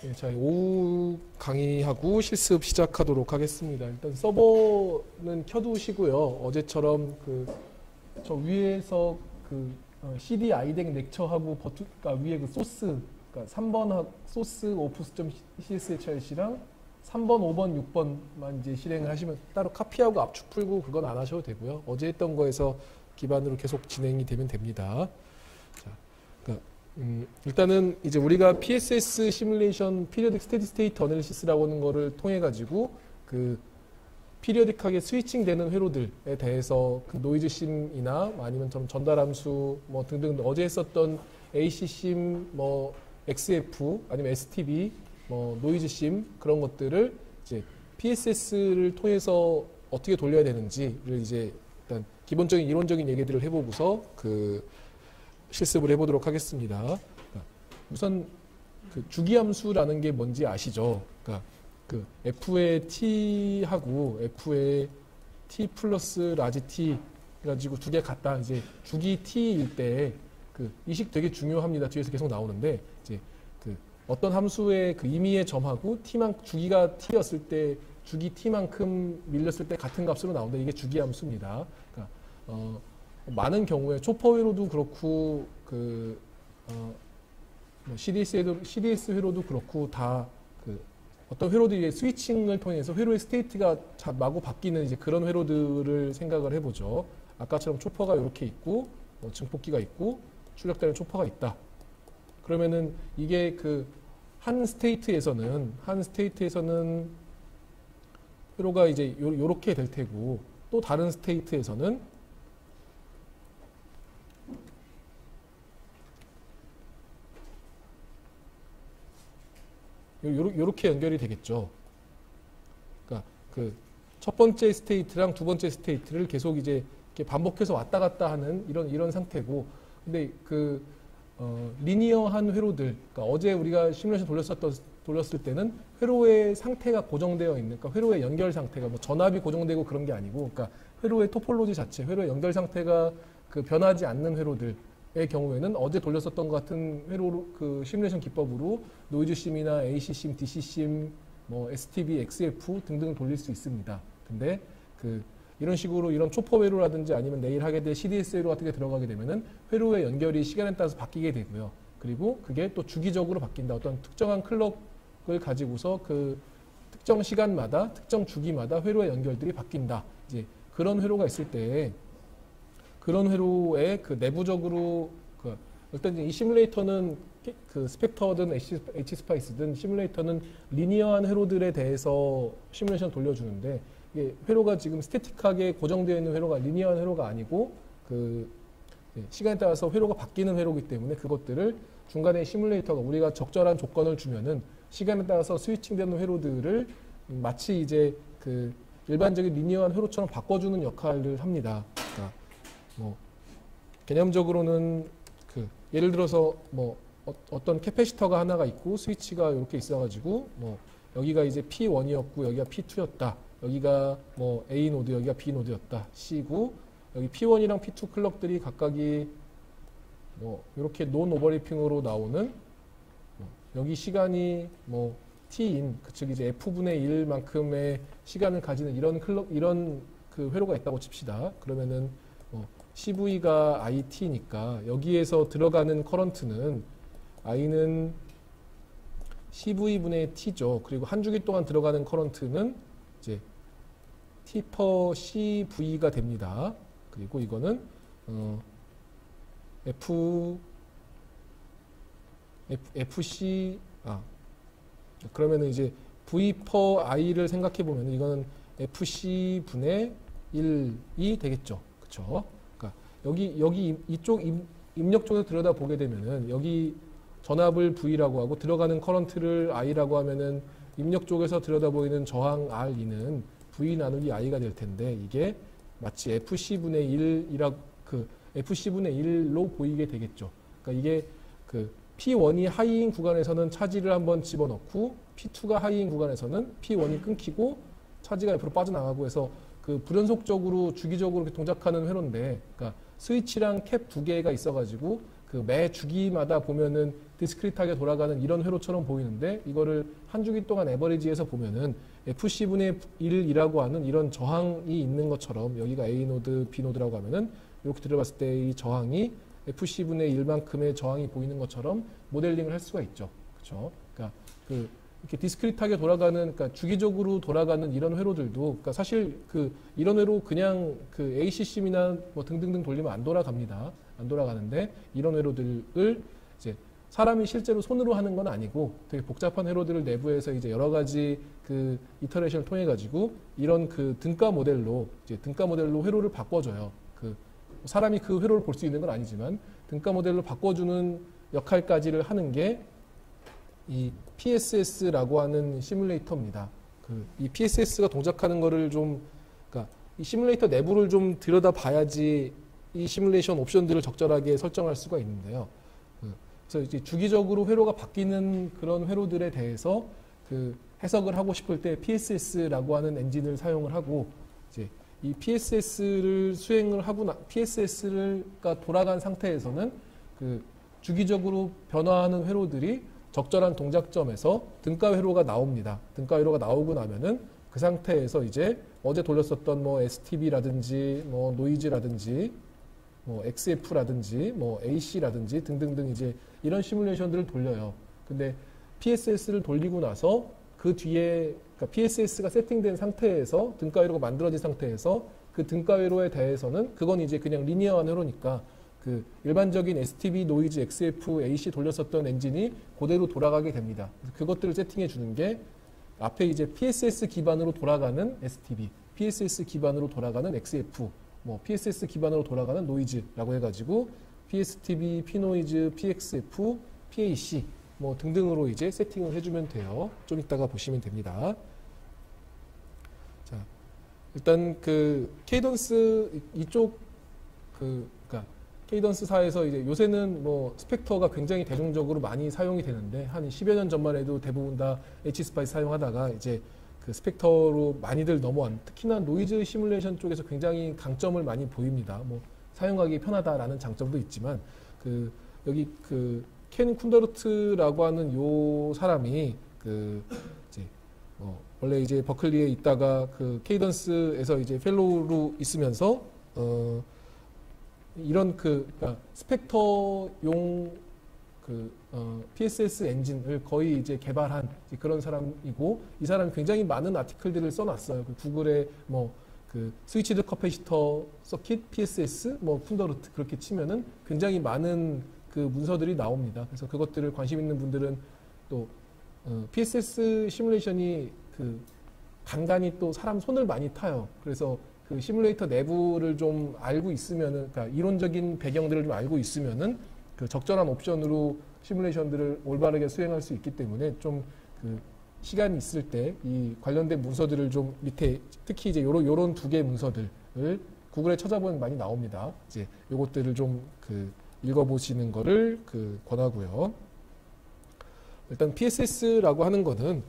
네, 자, 오후 강의하고 실습 시작하도록 하겠습니다. 일단 서버는 켜두시고요. 어제처럼 저 위에서 CD 아이덱 렉처하고 그러니까 위에 소스, 그러니까 3번 소스 오프스.csh랑 3번, 5번, 6번만 이제 실행을 하시면 따로 카피하고 압축 풀고 그건 안 하셔도 되고요. 어제 했던 거에서 기반으로 계속 진행이 되면 됩니다. 자, 그러니까 일단은 이제 우리가 PSS 시뮬레이션 피리어딕 스테디 스테이트 어널리시스라고 하는 거를 통해 가지고 피리어딕하게 스위칭 되는 회로들에 대해서 노이즈 심이나 아니면 전달 함수 뭐 등등 어제 했었던 AC 심, 뭐 XF 아니면 STB 뭐 노이즈 심 그런 것들을 이제 PSS를 통해서 어떻게 돌려야 되는지를 이제 일단 기본적인 이론적인 얘기들을 해보고서 실습을 해보도록 하겠습니다. 우선 주기함수라는 게 뭔지 아시죠? 그러니까 F의 T하고 F의 T 플러스 라지 T 가지고 두 개 같다. 이제 주기 T일 때 이 식 되게 중요합니다. 뒤에서 계속 나오는데 이제 어떤 함수의 임의의 점하고 주기가 T였을 때 주기 T만큼 밀렸을 때 같은 값으로 나온다. 이게 주기함수입니다. 그러니까 많은 경우에 초퍼 회로도 그렇고 CDS 회로도 그렇고 다 어떤 회로들이 스위칭을 통해서 회로의 스테이트가 마구 바뀌는 이제 그런 회로들을 생각을 해보죠. 아까처럼 초퍼가 이렇게 있고 증폭기가 있고 출력되는 초퍼가 있다. 그러면은 이게 한 스테이트에서는 회로가 이제 요렇게 될 테고 또 다른 스테이트에서는 요렇게 연결이 되겠죠. 그러니까 첫 번째 스테이트랑 두 번째 스테이트를 계속 이제 이렇게 반복해서 왔다 갔다 하는 이런 상태고, 근데 리니어한 회로들, 그러니까 어제 우리가 시뮬레이션 돌렸을 때는 회로의 상태가 고정되어 있는, 그러니까 회로의 연결 상태가 뭐 전압이 고정되고 그런 게 아니고, 그러니까 회로의 토폴로지 자체, 회로의 연결 상태가 변하지 않는 회로들. 의 경우에는 어제 돌렸었던 것 같은 회로 시뮬레이션 기법으로 노이즈 심이나 AC 심, DC 심, 뭐 STB, XF 등등 돌릴 수 있습니다. 근데 이런 식으로 이런 초퍼 회로라든지 아니면 내일 하게 될 CDS 회로 같은 게 들어가게 되면은 회로의 연결이 시간에 따라서 바뀌게 되고요. 그리고 그게 또 주기적으로 바뀐다. 어떤 특정한 클럭을 가지고서 특정 시간마다 특정 주기마다 회로의 연결들이 바뀐다. 이제 그런 회로가 있을 때 그런 회로에 내부적으로 일단 이 시뮬레이터는 스펙터든 H스파이스든 시뮬레이터는 리니어한 회로들에 대해서 시뮬레이션 돌려주는데, 이게 회로가 지금 스태틱하게 고정되어 있는 회로가 리니어한 회로가 아니고 시간에 따라서 회로가 바뀌는 회로이기 때문에 그것들을 중간에 시뮬레이터가 우리가 적절한 조건을 주면은 시간에 따라서 스위칭되는 회로들을 마치 이제 일반적인 리니어한 회로처럼 바꿔주는 역할을 합니다. 그러니까 뭐 개념적으로는 예를 들어서 뭐 어떤 캐패시터가 하나가 있고 스위치가 이렇게 있어가지고 뭐 여기가 이제 P1이었고 여기가 P2였다. 여기가 뭐 A 노드, 여기가 B 노드였다. C고 여기 P1이랑 P2 클럭들이 각각이 뭐 이렇게 논 오버래핑으로 나오는 여기 시간이 뭐 T인 즉 이제 F분의 1만큼의 시간을 가지는 이런 회로가 있다고 칩시다. 그러면은 CV가 IT니까 여기에서 들어가는 커런트는 I는 CV분의 T죠. 그리고 한 주기 동안 들어가는 커런트는 이제 T per CV가 됩니다. 그리고 이거는 그러면은 이제 V per I를 생각해 보면 이거는 FC분의 1이 되겠죠. 그렇죠? 여기 이쪽 입력 쪽에서 들여다 보게 되면은 여기 전압을 V라고 하고 들어가는 커런트를 I라고 하면은 입력 쪽에서 들여다 보이는 저항 R2는 V 나누기 I가 될 텐데 이게 마치 FC분의 1로 보이게 되겠죠. 그러니까 이게 P1이 하이인 구간에서는 차지를 한번 집어넣고 P2가 하이인 구간에서는 P1이 끊기고 차지가 옆으로 빠져나가고 해서 불연속적으로 주기적으로 이렇게 동작하는 회로인데, 그러니까 스위치랑 캡 두 개가 있어가지고 그 매 주기마다 보면은 디스크리트하게 돌아가는 이런 회로처럼 보이는데 이거를 한 주기 동안 에버리지해서 보면은 FC분의 1이라고 하는 이런 저항이 있는 것처럼 여기가 A 노드, B 노드라고 하면은 이렇게 들어봤을 때 이 저항이 FC분의 1만큼의 저항이 보이는 것처럼 모델링을 할 수가 있죠. 그렇죠? 그러니까 그 이렇게 디스크리트하게 돌아가는, 그러니까 주기적으로 돌아가는 이런 회로들도, 그러니까 사실 그 이런 회로 그냥 그 ACCM이나 뭐 등등등 돌리면 안 돌아갑니다. 안 돌아가는데 이런 회로들을 이제 사람이 실제로 손으로 하는 건 아니고 되게 복잡한 회로들을 내부에서 이제 여러 가지 그 이터레이션을 통해 가지고 이런 그 등가 모델로 회로를 바꿔줘요. 그 사람이 그 회로를 볼 수 있는 건 아니지만 등가 모델로 바꿔주는 역할까지를 하는 게 이 PSS라고 하는 시뮬레이터입니다. 이 PSS가 동작하는 거를 좀, 그러니까 이 시뮬레이터 내부를 좀 들여다 봐야지 이 시뮬레이션 옵션들을 적절하게 설정할 수가 있는데요. 그래서 이제 주기적으로 회로가 바뀌는 그런 회로들에 대해서 그 해석을 하고 싶을 때 PSS라고 하는 엔진을 사용을 하고, 이제 이 PSS를 수행을 하고 PSS가 돌아간 상태에서는 그 주기적으로 변화하는 회로들이 적절한 동작점에서 등가 회로가 나옵니다. 등가 회로가 나오고 나면은 그 상태에서 이제 어제 돌렸었던 뭐 STB라든지 뭐 노이즈라든지 뭐 XF라든지 뭐 AC라든지 등등등 이제 이런 시뮬레이션들을 돌려요. 근데 PSS를 돌리고 나서 그 뒤에, 그러니까 PSS가 세팅된 상태에서 등가 회로가 만들어진 상태에서 그 등가 회로에 대해서는 그건 이제 그냥 리니어한 회로니까 그 일반적인 STB, 노이즈, XF, AC 돌렸었던 엔진이 그대로 돌아가게 됩니다. 그것들을 세팅해 주는 게 앞에 이제 PSS 기반으로 돌아가는 STB, PSS 기반으로 돌아가는 XF, 뭐 PSS 기반으로 돌아가는 노이즈라고 해가지고 PSTB, P노이즈, PXF, PAC 뭐 등등으로 이제 세팅을 해주면 돼요. 좀 이따가 보시면 됩니다. 자, 일단 그 케이던스 이쪽 그러니까 케이던스사에서 이제 요새는 뭐 스펙터가 굉장히 대중적으로 많이 사용이 되는데 한 10여 년 전만 해도 대부분 다 H스파이스 사용하다가 이제 그 스펙터로 많이들 넘어온, 특히나 노이즈 시뮬레이션 쪽에서 굉장히 강점을 많이 보입니다. 뭐 사용하기 편하다라는 장점도 있지만 그 여기 그 켄 쿤더르트라고 하는 요 사람이 그 이제 원래 이제 버클리에 있다가 그 케이던스에서 이제 펠로우로 있으면서 이런 그러니까 스펙터용 PSS 엔진을 거의 이제 개발한 그런 사람이고, 이 사람이 굉장히 많은 아티클들을 써놨어요. 그 구글에 뭐 그 스위치드 커패시터 서킷 PSS 뭐 쿤더르트 그렇게 치면은 굉장히 많은 그 문서들이 나옵니다. 그래서 그것들을 관심 있는 분들은 또 PSS 시뮬레이션이 그 간간히 또 사람 손을 많이 타요. 그래서 그 시뮬레이터 내부를 좀 알고 있으면은, 그러니까 이론적인 배경들을 좀 알고 있으면은 그 적절한 옵션으로 시뮬레이션들을 올바르게 수행할 수 있기 때문에 좀 그 시간이 있을 때 이 관련된 문서들을 좀 밑에 특히 이제 요런 두 개의 문서들을 구글에 찾아보면 많이 나옵니다. 이제 요것들을 좀 그 읽어보시는 거를 그 권하고요. 일단 PSS라고 하는 거는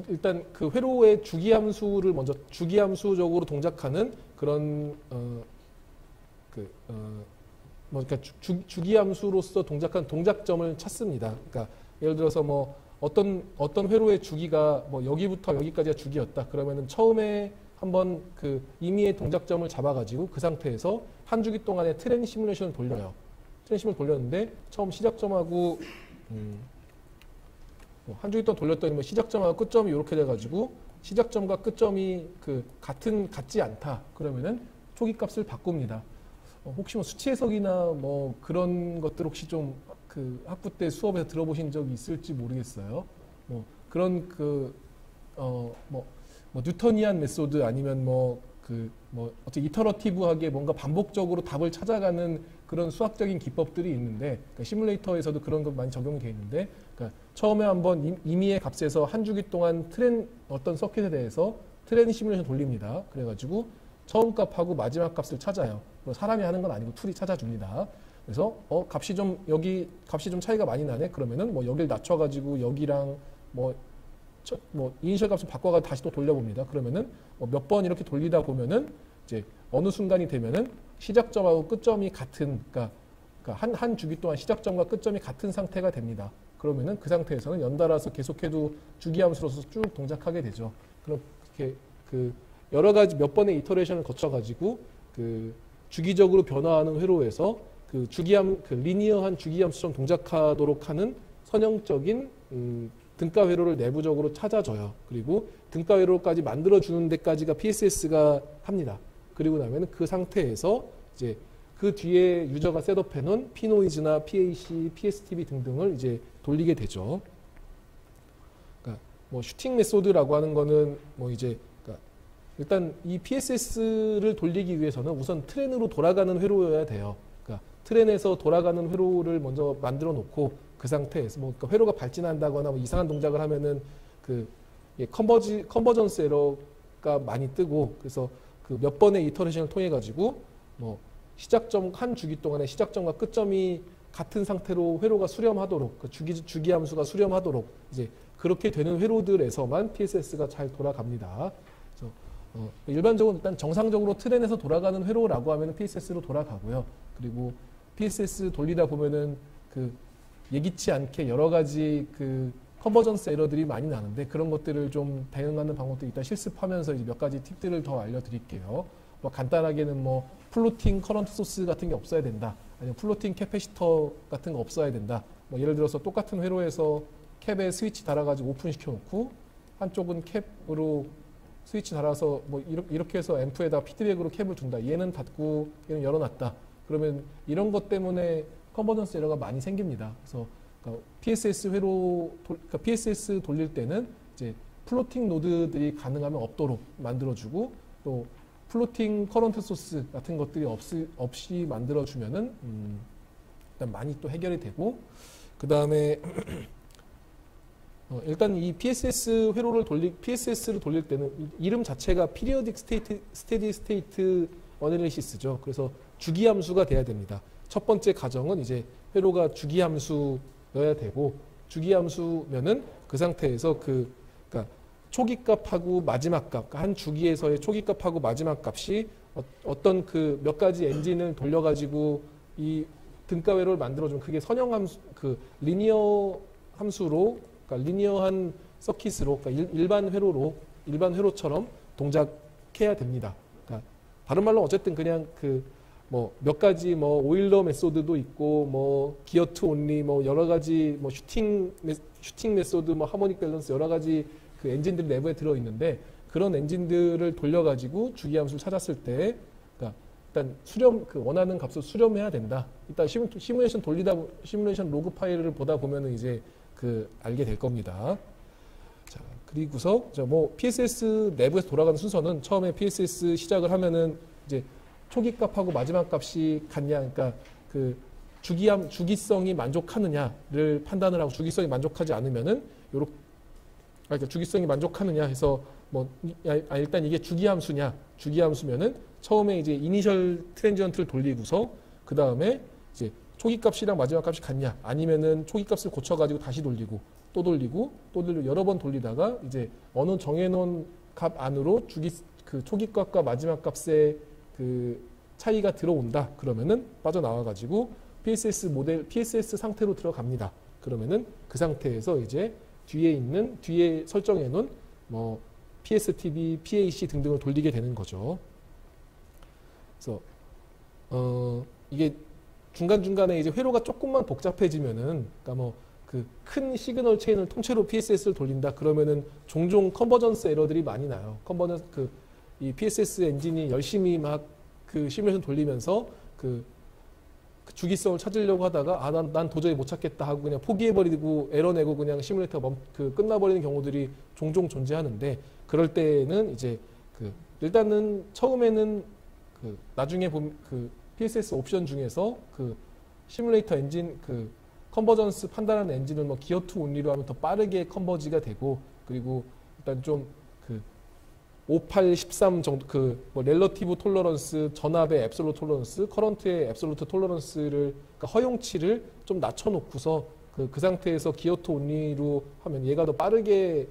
일단 그 회로의 주기함수를 먼저 주기함수적으로 동작하는 그런 그러니까 주기함수로서 동작한 동작점을 찾습니다. 그러니까 예를 들어서 뭐 어떤 회로의 주기가 뭐 여기부터 여기까지가 주기였다. 그러면은 처음에 한번 그 임의의 동작점을 잡아가지고 그 상태에서 한 주기 동안의 트렌 시뮬레이션을 돌려요. 트렌 시뮬 돌렸는데 처음 시작점하고 한 주기 동안 돌렸더니 뭐 시작점하고 끝점이 이렇게 돼가지고 시작점과 끝점이 그 같지 않다. 그러면은 초기 값을 바꿉니다. 혹시 뭐 수치 해석이나 뭐 그런 것들 혹시 좀 그 학부 때 수업에서 들어보신 적이 있을지 모르겠어요. 뭐 그런 뭐 뉴터니안 메소드 아니면 어떻게 이터러티브하게 뭔가 반복적으로 답을 찾아가는 그런 수학적인 기법들이 있는데, 그러니까 시뮬레이터에서도 그런 것 많이 적용이 되어 있는데, 그러니까 처음에 한번 임의의 값에서 한 주기 동안 어떤 서킷에 대해서 트렌 시뮬레이션 돌립니다. 그래가지고 처음 값하고 마지막 값을 찾아요. 사람이 하는 건 아니고 툴이 찾아줍니다. 그래서 값이 좀 차이가 많이 나네. 그러면은 뭐 여기를 낮춰가지고 여기랑 뭐 이니셜 값을 바꿔가 다시 또 돌려봅니다. 그러면은 몇 번 이렇게 돌리다 보면은 이제 어느 순간이 되면은 시작점하고 끝점이 같은, 그러니까 그러니까 한 주기 동안 시작점과 끝점이 같은 상태가 됩니다. 그러면은 그 상태에서는 연달아서 계속해도 주기함수로서 쭉 동작하게 되죠. 그렇게 그 여러 가지 몇 번의 이터레이션을 거쳐가지고 그 주기적으로 변화하는 회로에서 그 리니어한 주기함수처럼 동작하도록 하는 선형적인 등가 회로를 내부적으로 찾아줘요. 그리고 등가 회로까지 만들어주는 데까지가 PSS가 합니다. 그리고 나면 그 상태에서 이제 그 뒤에 유저가 셋업해놓은 P노이즈나 PAC, PSTB 등등을 이제 돌리게 되죠. 그러니까 뭐 슈팅 메소드라고 하는 거는 뭐 이제 그러니까 일단 이 PSS를 돌리기 위해서는 우선 트렌으로 돌아가는 회로여야 돼요. 그러니까 트렌에서 돌아가는 회로를 먼저 만들어 놓고 그 상태에서 뭐 그러니까 회로가 발진한다거나 뭐 이상한 동작을 하면은 그 컨버전스 에러가 많이 뜨고 그래서 그 몇 번의 이터레이션을 통해 가지고 뭐 시작점 한 주기 동안의 시작점과 끝점이 같은 상태로 회로가 수렴하도록 그 주기함수가 수렴하도록 이제 그렇게 되는 회로들에서만 PSS가 잘 돌아갑니다. 그래서 일반적으로 일단 정상적으로 트렌에서 돌아가는 회로라고 하면 PSS로 돌아가고요. 그리고 PSS 돌리다 보면은 그 예기치 않게 여러 가지 그 컨버전스 에러들이 많이 나는데 그런 것들을 좀 대응하는 방법도 이따 실습하면서 이제 몇 가지 팁들을 더 알려드릴게요. 뭐 간단하게는 뭐 플로팅 커런트 소스 같은 게 없어야 된다. 아니면 플로팅 캐패시터 같은 거 없어야 된다. 뭐 예를 들어서 똑같은 회로에서 캡에 스위치 달아가지고 오픈시켜 놓고 한쪽은 캡으로 스위치 달아서 뭐 이렇게 해서 앰프에다 피드백으로 캡을 둔다. 얘는 닫고 얘는 열어놨다. 그러면 이런 것 때문에 컨버전스 에러가 많이 생깁니다. 그래서 그러니까 PSS 돌릴 때는 이제 플로팅 노드들이 가능하면 없도록 만들어주고 또 플로팅 커런트 소스 같은 것들이 없이 만들어주면은 일단 많이 또 해결이 되고 그 다음에 일단 이 PSS를 돌릴 때는 이름 자체가 Periodic Steady State Analysis죠. 그래서 주기함수가 돼야 됩니다. 첫 번째 가정은 이제 회로가 주기함수여야 되고 주기함수면은 그 상태에서 그러니까 초기값하고 마지막 값, 그러니까 한 주기에서의 초기값하고 마지막 값이 어떤 그 몇 가지 엔진을 돌려가지고 이 등가 회로를 만들어주면 그게 선형함수, 그 리니어 함수로, 그러니까 리니어한 서킷으로, 그러니까 일반 회로처럼 동작해야 됩니다. 그러니까 다른 말로 어쨌든 그냥 그 뭐 몇 가지 뭐 오일러 메소드도 있고 뭐 기어 투 온리 뭐 여러 가지 뭐 슈팅 메소드 뭐 하모닉 밸런스 여러 가지 그 엔진들이 내부에 들어 있는데 그런 엔진들을 돌려가지고 주기함수를 찾았을 때, 그러니까 일단 그 원하는 값을 수렴해야 된다. 일단 시뮬레이션 시뮬레이션 로그 파일을 보다 보면은 이제 그 알게 될 겁니다. 자, 그리고서 뭐 PSS 내부에서 돌아가는 순서는 처음에 PSS 시작을 하면은 이제 초기값하고 마지막 값이 같냐, 그러니까 그 주기성이 만족하느냐를 판단을 하고 주기성이 만족하지 않으면은 요렇게 그러니까 주기성이 만족하느냐 해서 뭐 일단 이게 주기함수면은 처음에 이제 이니셜 트랜지언트를 돌리고서 그 다음에 이제 초기값이랑 마지막 값이 같냐 아니면은 초기값을 고쳐가지고 다시 돌리고 또 돌리고 여러 번 돌리다가 이제 어느 정해놓은 값 안으로 그 초기값과 마지막 값의 그 차이가 들어온다. 그러면은 빠져나와가지고 PSS 상태로 들어갑니다. 그러면은 그 상태에서 이제 뒤에 설정해 놓은 뭐 PSTB, PAC 등등을 돌리게 되는 거죠. 그래서 이게 중간중간에 이제 회로가 조금만 복잡해지면은 그러니까 뭐 그 큰 시그널 체인을 통째로 PSS를 돌린다 그러면은 종종 컨버전스 에러들이 많이 나요. 이 PSS 엔진이 열심히 막 그 시뮬레이션 돌리면서 그 주기성을 찾으려고 하다가 난 도저히 못 찾겠다 하고 그냥 포기해버리고 에러 내고 그냥 시뮬레이터가 끝나버리는 경우들이 종종 존재하는데 그럴 때는 이제 일단은 처음에는 나중에 보면 PSS 옵션 중에서 시뮬레이터 엔진 컨버전스 판단하는 엔진을 뭐 기어 투 온리로 하면 더 빠르게 컨버지가 되고 그리고 일단 좀 58, 13 정도 뭐 렐러티브 톨러런스, 전압의 앱솔루트 톨러런스, 커런트의 앱솔루트 톨러런스를 그러니까 허용치를 좀 낮춰놓고서 그 상태에서 기어 투 온리로 하면 얘가 더 빠르게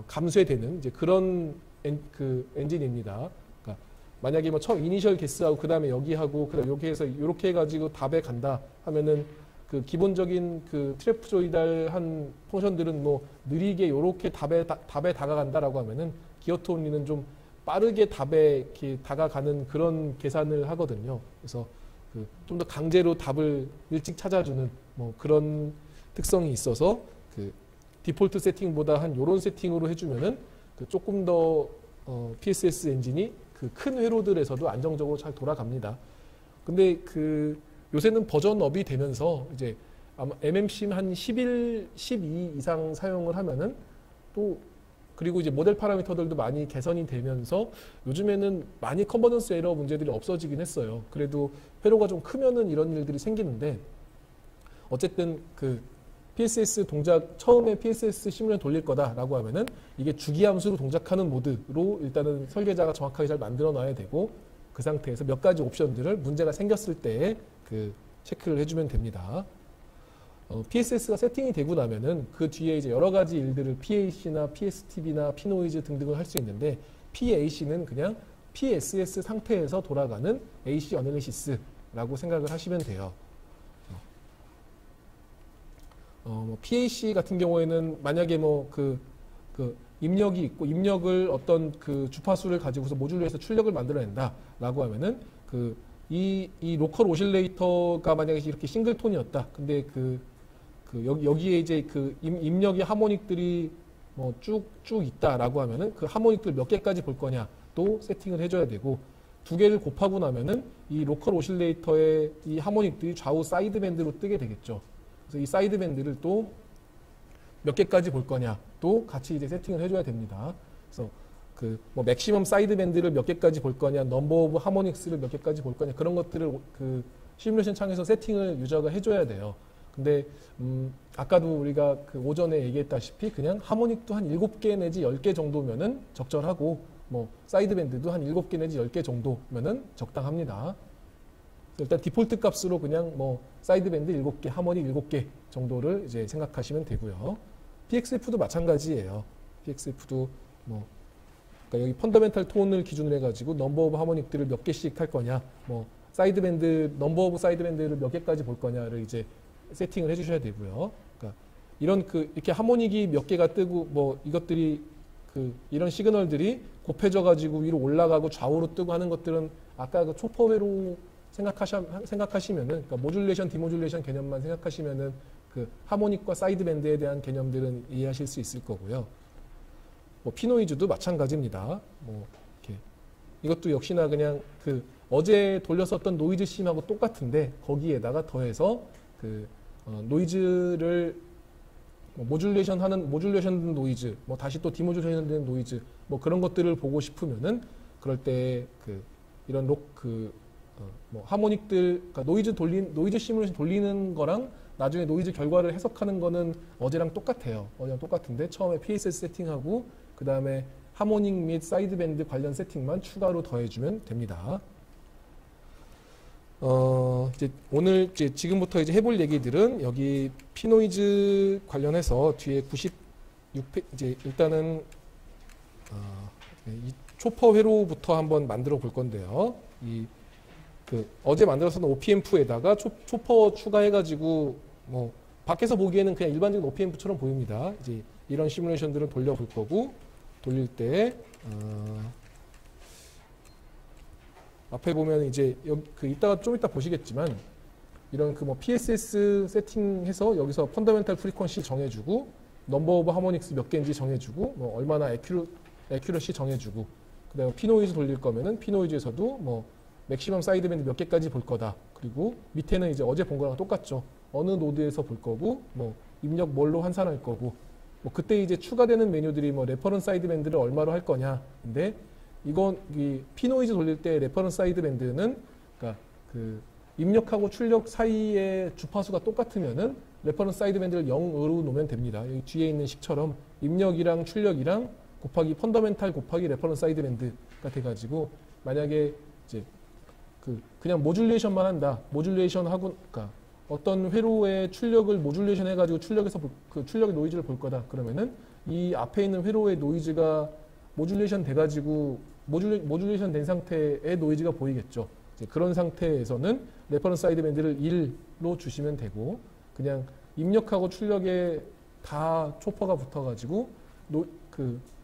감쇄되는 이제 그런 엔진입니다. 그러니까 만약에 뭐 처음 이니셜 게스하고 그 다음에 여기 하고 그다음에 이렇게 해서 이렇게 해가지고 답에 간다 하면은 그 기본적인 그 트래프조이달한 펑션들은 뭐 느리게 이렇게 답에 다가간다라고 하면은 기어트 온리는 좀 빠르게 답에 이렇게 다가가는 그런 계산을 하거든요. 그래서 그 좀 더 강제로 답을 일찍 찾아주는 뭐 그런 특성이 있어서 그 디폴트 세팅보다 한 요런 세팅으로 해주면은 그 조금 더 PSS 엔진이 그 큰 회로들에서도 안정적으로 잘 돌아갑니다. 근데 그 요새는 버전업이 되면서 이제 아마 MMC 한 11, 12 이상 사용을 하면은 또 그리고 이제 모델 파라미터들도 많이 개선이 되면서 요즘에는 많이 컨버전스 에러 문제들이 없어지긴 했어요. 그래도 회로가 좀 크면은 이런 일들이 생기는데 어쨌든 그 PSS 동작 처음에 PSS 시뮬레이션 돌릴 거다라고 하면은 이게 주기 함수로 동작하는 모드로 일단은 설계자가 정확하게 잘 만들어 놔야 되고 그 상태에서 몇 가지 옵션들을 문제가 생겼을 때 그 체크를 해주면 됩니다. PSS가 세팅이 되고 나면은 그 뒤에 이제 여러 가지 일들을 PAC나 PSTB나 P노이즈 등등을 할 수 있는데 PAC는 그냥 PSS 상태에서 돌아가는 AC 어널리시스라고 생각을 하시면 돼요. 뭐 PAC 같은 경우에는 만약에 뭐 그 입력이 있고 입력을 어떤 그 주파수를 가지고서 모듈러에서 출력을 만들어낸다라고 하면은 이 로컬 오실레이터가 만약에 이렇게 싱글톤이었다. 근데 여기에 이제 그 입력의 하모닉들이 뭐 쭉 있다라고 하면은 그 하모닉들 몇 개까지 볼 거냐 또 세팅을 해줘야 되고 두 개를 곱하고 나면은 이 로컬 오실레이터의 이 하모닉들이 좌우 사이드 밴드로 뜨게 되겠죠. 그래서 이 사이드 밴드를 또 몇 개까지 볼 거냐 또 같이 이제 세팅을 해줘야 됩니다. 그래서 그 뭐 맥시멈 사이드 밴드를 몇 개까지 볼 거냐, 넘버 오브 하모닉스를 몇 개까지 볼 거냐 그런 것들을 그 시뮬레이션 창에서 세팅을 유저가 해줘야 돼요. 근데 아까도 우리가 그 오전에 얘기했다시피 그냥 하모닉도 한 7개 내지 10개 정도면은 적절하고 뭐 사이드 밴드도 한 7개 내지 10개 정도면은 적당합니다. 일단 디폴트 값으로 그냥 뭐 사이드 밴드 7개, 하모닉 7개 정도를 이제 생각하시면 되고요. PXF도 마찬가지예요. PXF도 뭐 그러니까 여기 펀더멘탈 톤을 기준으로 해가지고 넘버 오브 하모닉들을 몇 개씩 할 거냐, 뭐 사이드 밴드 넘버 오브 사이드 밴드를 몇 개까지 볼 거냐를 이제 세팅을 해주셔야 되고요. 그러니까 이런 이렇게 하모닉이 몇 개가 뜨고 뭐 이것들이 이런 시그널들이 곱해져 가지고 위로 올라가고 좌우로 뜨고 하는 것들은 아까 그 초퍼 회로 생각하시면은 그러니까 모듈레이션, 디모듈레이션 개념만 생각하시면은 그 하모닉과 사이드 밴드에 대한 개념들은 이해하실 수 있을 거고요. 뭐 피노이즈도 마찬가지입니다. 뭐 이렇게 이것도 역시나 그냥 어제 돌렸었던 노이즈 심하고 똑같은데 거기에다가 더해서 노이즈를 모듈레이션 노이즈, 뭐 다시 또 디모듈레이션 된 노이즈, 뭐 그런 것들을 보고 싶으면은 그럴 때 이런 뭐 하모닉들, 그러니까 노이즈 시뮬레이션 돌리는 거랑 나중에 노이즈 결과를 해석하는 거는 어제랑 똑같아요. 어제랑 똑같은데 처음에 PSS 세팅하고 그 다음에 하모닉 및 사이드 밴드 관련 세팅만 추가로 더해주면 됩니다. 이제 오늘 지금부터 이제 해볼 얘기들은 여기 피노이즈 관련해서 뒤에 96페이지 이제 일단은 이 초퍼 회로부터 한번 만들어 볼 건데요. 어제 만들었던 OPM프에다가 초퍼 추가해가지고 뭐 밖에서 보기에는 그냥 일반적인 OPM프처럼 보입니다. 이제 이런 시뮬레이션들은 돌려볼 거고 돌릴 때 앞에 보면 이제 이따가 좀 이따 보시겠지만 이런 뭐 PSS 세팅해서 여기서 펀더멘탈 프리퀀시 정해주고 넘버 오브 하모닉스 몇 개인지 정해주고 뭐 얼마나 에큐러시 정해주고 그다음에 피노이즈 돌릴 거면은 피노이즈에서도 뭐 맥시멈 사이드 밴드 몇 개까지 볼 거다. 그리고 밑에는 이제 어제 본 거랑 똑같죠. 어느 노드에서 볼 거고 뭐 입력 뭘로 환산할 거고 뭐 그때 이제 추가되는 메뉴들이 뭐 레퍼런스 사이드 밴드를 얼마로 할 거냐. 근데 이건 이 피노이즈 돌릴 때 레퍼런스 사이드 밴드는 그러니까 입력하고 출력 사이의 주파수가 똑같으면은 레퍼런스 사이드 밴드를 0으로 놓으면 됩니다. 여기 뒤에 있는 식처럼 입력이랑 출력이랑 곱하기 펀더멘탈 곱하기 레퍼런스 사이드 밴드가 돼가지고 만약에 이제 그냥 모듈레이션만 한다. 모듈레이션 하고 그러니까 어떤 회로의 출력을 모듈레이션 해가지고 출력에서 출력의 노이즈를 볼 거다. 그러면은 이 앞에 있는 회로의 노이즈가 모듈레이션 돼가지고 모듈레이션 된 상태의 노이즈가 보이겠죠. 이제 그런 상태에서는 레퍼런스 사이드 밴드를 1로 주시면 되고, 그냥 입력하고 출력에 다 초퍼가 붙어가지고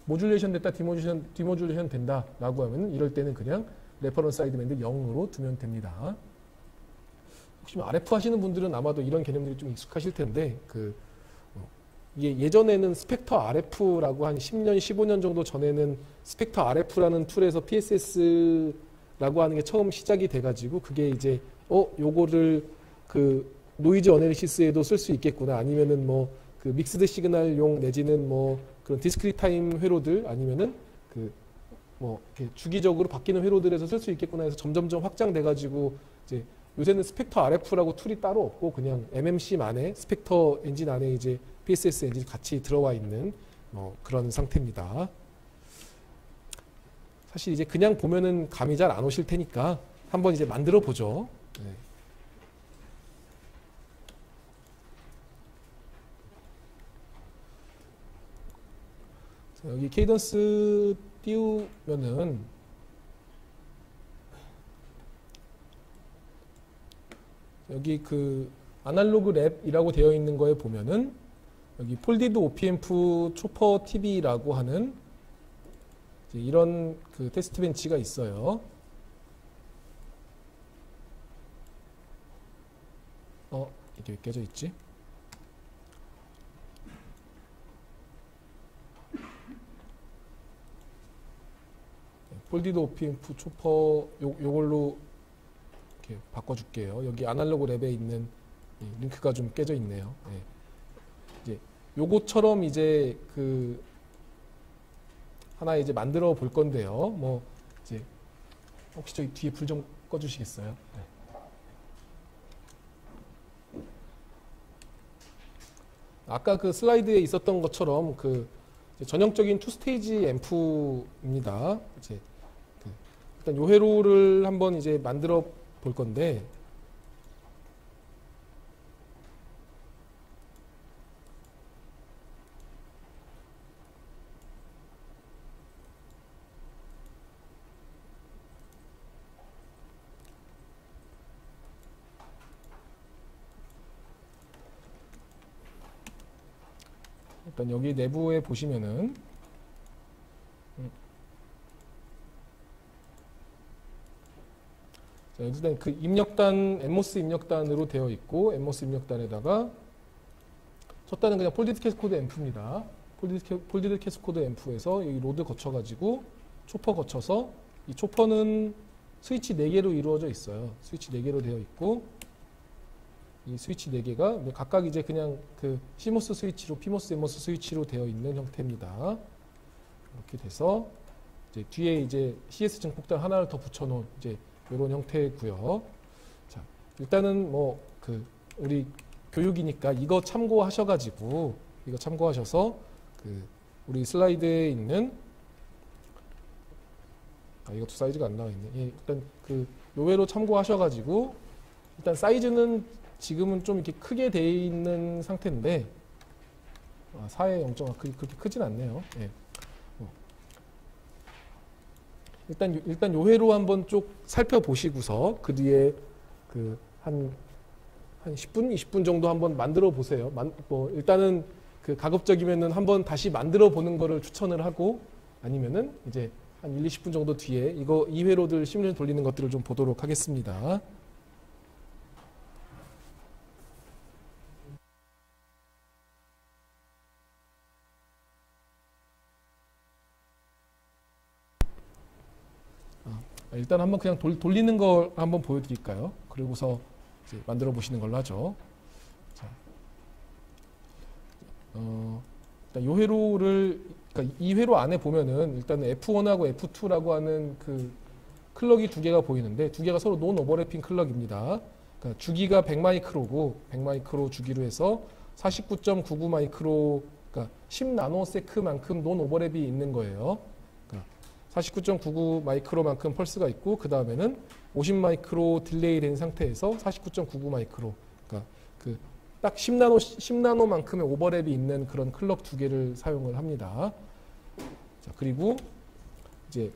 모듈레이션 됐다 디모듈레이션 된다라고 하면 이럴 때는 그냥 레퍼런스 사이드 밴드 0으로 두면 됩니다. 혹시 RF 하시는 분들은 아마도 이런 개념들이 좀 익숙하실 텐데 이게 예전에는 스펙터 RF라고 한 10년, 15년 정도 전에는 스펙터 RF라는 툴에서 PSS라고 하는 게 처음 시작이 돼가지고 그게 이제 요거를 노이즈 어널리시스에도 쓸 수 있겠구나, 아니면은 뭐 믹스드 시그널용 내지는 뭐 그런 디스크리트 타임 회로들 아니면은 뭐 주기적으로 바뀌는 회로들에서 쓸 수 있겠구나 해서 점점점 확장돼가지고 이제 요새는 스펙터 RF라고 툴이 따로 없고 그냥 MMC만의 스펙터 엔진 안에 이제 PSS 엔진이 같이 들어와 있는 그런 상태입니다. 사실 이제 그냥 보면은 감이 잘 안 오실 테니까 한번 이제 만들어 보죠. 네. 여기 케이던스 띄우면은 여기 아날로그 랩이라고 되어 있는 거에 보면은 여기 폴디드 OP앰프 초퍼 TV라고 하는 이런 테스트 벤치가 있어요. 이게 왜 깨져 있지? 폴디드 OP앰프 초퍼 요걸로 이렇게 바꿔줄게요. 여기 아날로그 랩에 있는 링크가 좀 깨져 있네요. 네. 이제 요것처럼 이제 하나 이제 만들어 볼 건데요. 뭐 이제 혹시 저기 뒤에 불 좀 꺼주시겠어요? 네. 아까 슬라이드에 있었던 것처럼 전형적인 투 스테이지 앰프입니다. 이제 일단 요 회로를 한번 이제 만들어 볼 건데, 일단 여기 내부에 보시면은 자, 일단 입력단 엠모스 입력단으로 되어 있고, 엠모스 입력단에다가 첫 단은 그냥 폴디드 캐스코드 앰프입니다. 폴디드 캐스코드 앰프에서 이 로드 거쳐가지고 초퍼 거쳐서, 이 초퍼는 스위치 4개로 이루어져 있어요. 스위치 4개로 되어 있고, 이 스위치 4개가 각각 이제 그냥 CMOS 스위치로, PMOS, NMOS 스위치로 되어 있는 형태입니다. 이렇게 돼서 이제 뒤에 이제 CS 증폭단 하나를 더 붙여놓은 이제 이런 형태고요. 자, 일단은 우리 교육이니까 이거 참고하셔가지고 이거 참고하셔서 우리 슬라이드에 있는 이것도 사이즈가 안 나와 있네. 예, 일단 요회로 참고하셔가지고 일단 사이즈는 지금은 좀 이렇게 크게 돼 있는 상태인데 4의 0.5 그렇게 크진 않네요. 예. 일단 요 회로 한번 쭉 살펴보시고서 그 뒤에 한 10분, 20분 정도 한번 만들어 보세요. 일단은 가급적이면은 한번 다시 만들어 보는 거를 추천을 하고, 아니면은 이제 한 1, 20분 정도 뒤에 이 회로들 시뮬레이션 돌리는 것들을 좀 보도록 하겠습니다. 일단 한번 그냥 돌리는 걸 한번 보여드릴까요? 그리고서 이제 만들어 보시는 걸로 하죠. 자, 일단 요 회로를, 그러니까 이 회로 안에 보면은 일단 F1하고 F2라고 하는 클럭이 두 개가 보이는데, 두 개가 서로 논 오버래핑 클럭입니다. 그러니까 주기가 100마이크로고 100마이크로 주기로 해서 49.99 마이크로, 그러니까 10나노세크만큼 논 오버랩이 있는 거예요. 49.99 마이크로만큼 펄스가 있고, 그 다음에는 50 마이크로 딜레이 된 상태에서 49.99 마이크로, 그러니까 딱 10나노만큼의 오버랩이 있는 그런 클럭 두 개를 사용을 합니다. 자, 그리고 이제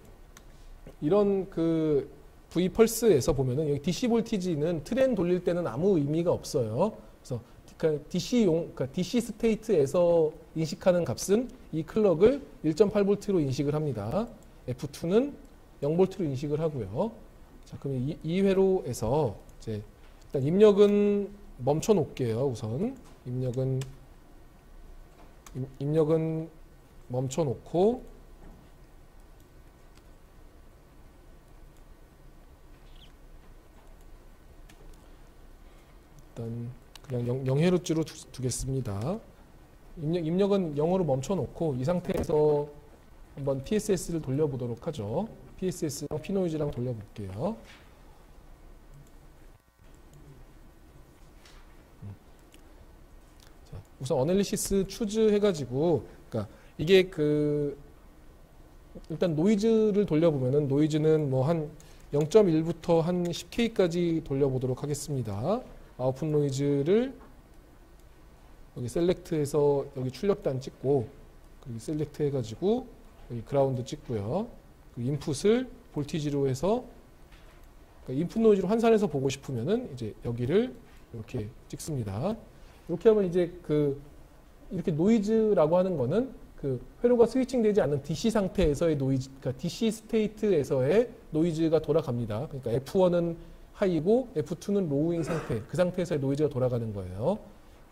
이런 그 V 펄스에서 보면은 여기 DC 볼티지는 트렌 돌릴 때는 아무 의미가 없어요. 그래서 그러니까 DC 스테이트에서 인식하는 값은 이 클럭을 1.8V로 인식을 합니다. F2는 0V로 인식을 하고요. 자, 그럼 이 회로에서 이제 일단 입력은 멈춰 놓을게요. 우선 입력은 멈춰 놓고 일단 그냥 0회로쯤으로 두겠습니다. 입력은 0으로 멈춰 놓고 이 상태에서 한번 PSS를 돌려보도록 하죠. PSS랑 P노이즈랑 돌려볼게요. 자, 우선 어널리시스 추즈 해가지고, 그러니까 이게 일단 노이즈를 돌려보면은 노이즈는 뭐 한 0.1부터 한 10K까지 돌려보도록 하겠습니다. 아웃풋 노이즈를 여기 셀렉트해서 여기 출력단 찍고, 여기 셀렉트 해가지고 여기 그라운드 찍고요. 인풋을 볼티지로 해서 그러니까 인풋 노이즈로 환산해서 보고 싶으면은 이제 여기를 이렇게 찍습니다. 이렇게 하면 이제 이렇게 노이즈라고 하는 거는 회로가 스위칭되지 않는 DC 상태에서의 노이즈, 그러니까 DC 스테이트에서의 노이즈가 돌아갑니다. 그러니까 F1은 하이고 F2는 로우인 상태, 그 상태에서의 노이즈가 돌아가는 거예요.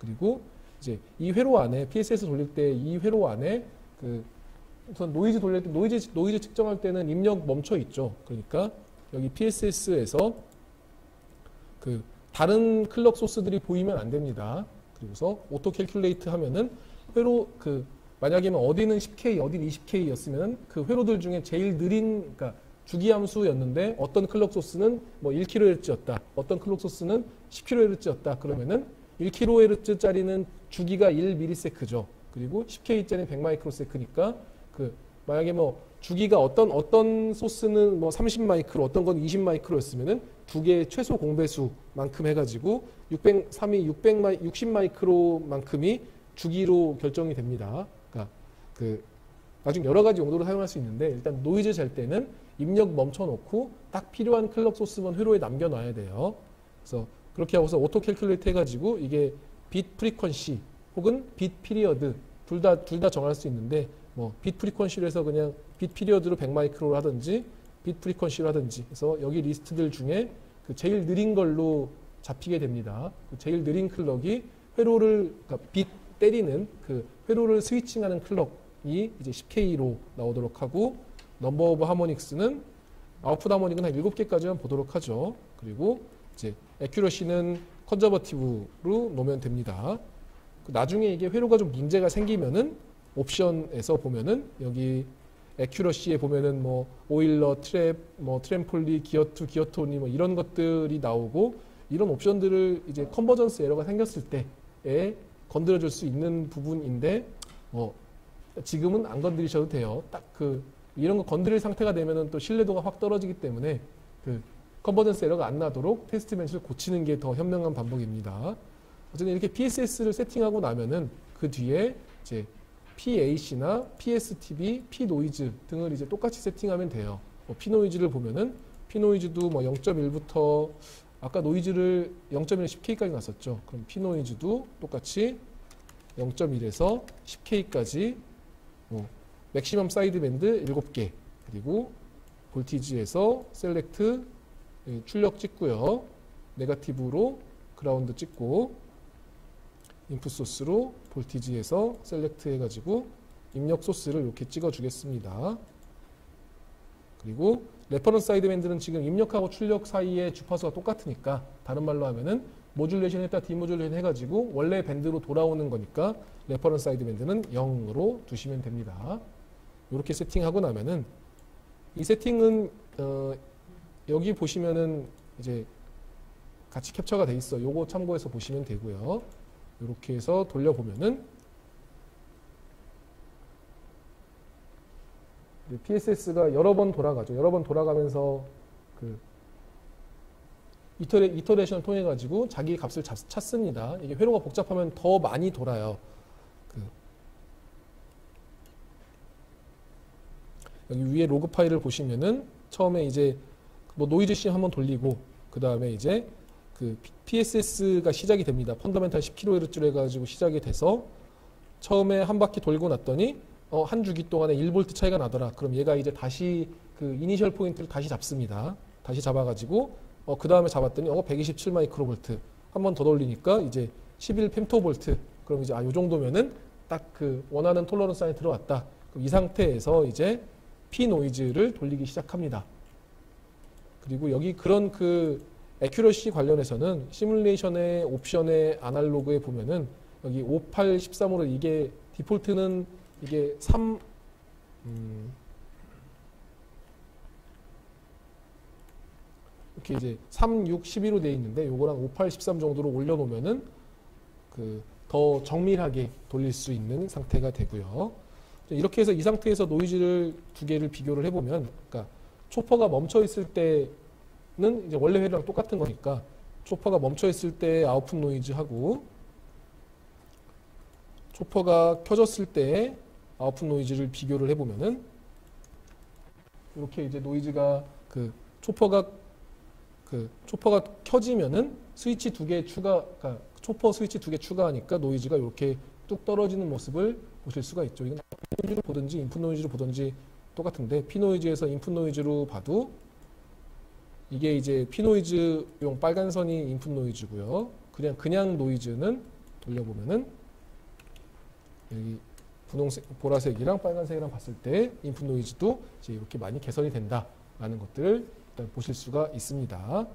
그리고 이제 이 회로 안에 PSS 돌릴 때 이 회로 안에 우선 노이즈 돌릴 때 노이즈 측정할 때는 입력 멈춰 있죠. 그러니까 여기 PSS에서 다른 클럭 소스들이 보이면 안 됩니다. 그리고서 오토 캘큘레이트 하면은 회로 만약에 어디는 10K, 어디는 20K였으면 그 회로들 중에 제일 느린, 그러니까 주기 함수였는데 어떤 클럭 소스는 뭐 1kHz였다. 어떤 클럭 소스는 10kHz였다. 그러면은 1kHz짜리는 주기가 1ms죠. 그리고 10K짜리는 100마이크로세크니까 만약에 뭐 주기가 어떤 소스는 뭐 30마이크로, 어떤 건 20마이크로였으면은 두 개의 최소 공배수만큼 해가지고 60마이크로만큼이 주기로 결정이 됩니다. 그러니까 나중에 여러 가지 용도로 사용할 수 있는데 일단 노이즈 잴 때는 입력 멈춰놓고 딱 필요한 클럭 소스만 회로에 남겨놔야 돼요. 그래서 그렇게 하고서 오토 캘큘레이트 해가지고 이게 빛 프리퀀시 혹은 빛 피리어드 둘 다 정할 수 있는데 뭐 빛 프리퀀시로 해서 그냥 빛 피리어드로 100마이크로로 하든지 빛 프리퀀시로 하든지 해서 여기 리스트들 중에 제일 느린 걸로 잡히게 됩니다. 제일 느린 클럭이 회로를 그러니까 빛 때리는 회로를 스위칭하는 클럭이 이제 10K로 나오도록 하고 넘버 오브 하모닉스는 아웃풋 하모닉은 한 7개까지만 보도록 하죠. 그리고 이제 애큐러시는 컨저버티브로 놓으면 됩니다. 나중에 이게 회로가 좀 문제가 생기면은 옵션에서 보면은 여기 애큐러시에 보면은 뭐 오일러, 트랩, 뭐 트램폴리, 기어2, 기어2니 뭐 이런 것들이 나오고 이런 옵션들을 이제 컨버전스 에러가 생겼을 때에 건드려 줄 수 있는 부분인데 지금은 안 건드리셔도 돼요. 딱 이런 거 건드릴 상태가 되면은 또 신뢰도가 확 떨어지기 때문에 컨버전스 에러가 안 나도록 테스트 벤치를 고치는 게 더 현명한 방법입니다. 어쨌든 이렇게 PSS를 세팅하고 나면은 그 뒤에 이제 PAC나 PSTB, P노이즈 등을 이제 똑같이 세팅하면 돼요. P노이즈를 보면은 P노이즈도 뭐 0.1부터 아까 노이즈를 0.1에서 10K까지 났었죠. 그럼 P노이즈도 똑같이 0.1에서 10K까지 맥시멈 사이드 밴드 7개 그리고 볼티지에서 셀렉트 출력 찍고요. 네거티브로 그라운드 찍고 인풋 소스로 볼티지에서 셀렉트 해가지고 입력 소스를 이렇게 찍어 주겠습니다. 그리고 레퍼런스 사이드 밴드는 지금 입력하고 출력 사이에 주파수가 똑같으니까 다른 말로 하면은 모듈레이션 했다 디모듈레이션 해가지고 원래 밴드로 돌아오는 거니까 레퍼런스 사이드 밴드는 0으로 두시면 됩니다. 이렇게 세팅하고 나면은 이 세팅은 여기 보시면은 이제 같이 캡처가 돼 있어. 요거 참고해서 보시면 되고요. 이렇게 해서 돌려보면은 PSS가 여러 번 돌아가죠. 여러 번 돌아가면서 이터레이션을 통해 가지고 자기 값을 찾습니다. 이게 회로가 복잡하면 더 많이 돌아요. 여기 위에 로그 파일을 보시면은 처음에 이제 뭐 노이즈 심 한번 돌리고 그 다음에 이제 그 PSS가 시작이 됩니다. 펀더멘탈 10kHz로 해가지고 시작이 돼서 처음에 한 바퀴 돌고 났더니 한 주기 동안에 1V 차이가 나더라. 그럼 얘가 이제 다시 그 이니셜 포인트를 다시 잡습니다. 다시 잡아가지고 그 다음에 잡았더니 127 마이크로볼트 한 번 더 돌리니까 이제 11 펜토볼트. 그럼 이제 요 정도면은 딱 그 원하는 톨러런스 안에 들어왔다. 그럼 이 상태에서 이제 P 노이즈를 돌리기 시작합니다. 그리고 여기 그런 그 애큐러시 관련해서는 시뮬레이션의 옵션의 아날로그에 보면은 여기 5813으로 이게 디폴트는 이게 3 이렇게 이제 3, 6, 12로 되어 있는데 요거랑 58, 13 정도로 올려놓으면은 그 더 정밀하게 돌릴 수 있는 상태가 되고요. 이렇게 해서 이 상태에서 노이즈를 두 개를 비교를 해보면, 그러니까 초퍼가 멈춰 있을 때는 이제 원래 회로랑 똑같은 거니까 초퍼가 멈춰 있을 때 아웃풋 노이즈하고 초퍼가 켜졌을 때 아웃풋 노이즈를 비교를 해보면은 이렇게 이제 노이즈가 초퍼가 켜지면은 스위치 두 개 그러니까 초퍼 스위치 두 개 추가하니까 노이즈가 이렇게 뚝 떨어지는 모습을 보실 수가 있죠. 이건 아웃풋 노이즈로 보든지 인풋 노이즈로 보든지 똑같은데 P 노이즈에서 인풋 노이즈로 봐도 이게 이제 P 노이즈용 빨간 선이 인풋 노이즈고요. 그냥 노이즈는 돌려보면은 여기 분홍색, 보라색이랑 빨간색이랑 봤을 때 인풋 노이즈도 이제 이렇게 많이 개선이 된다라는 것들을 일단 보실 수가 있습니다.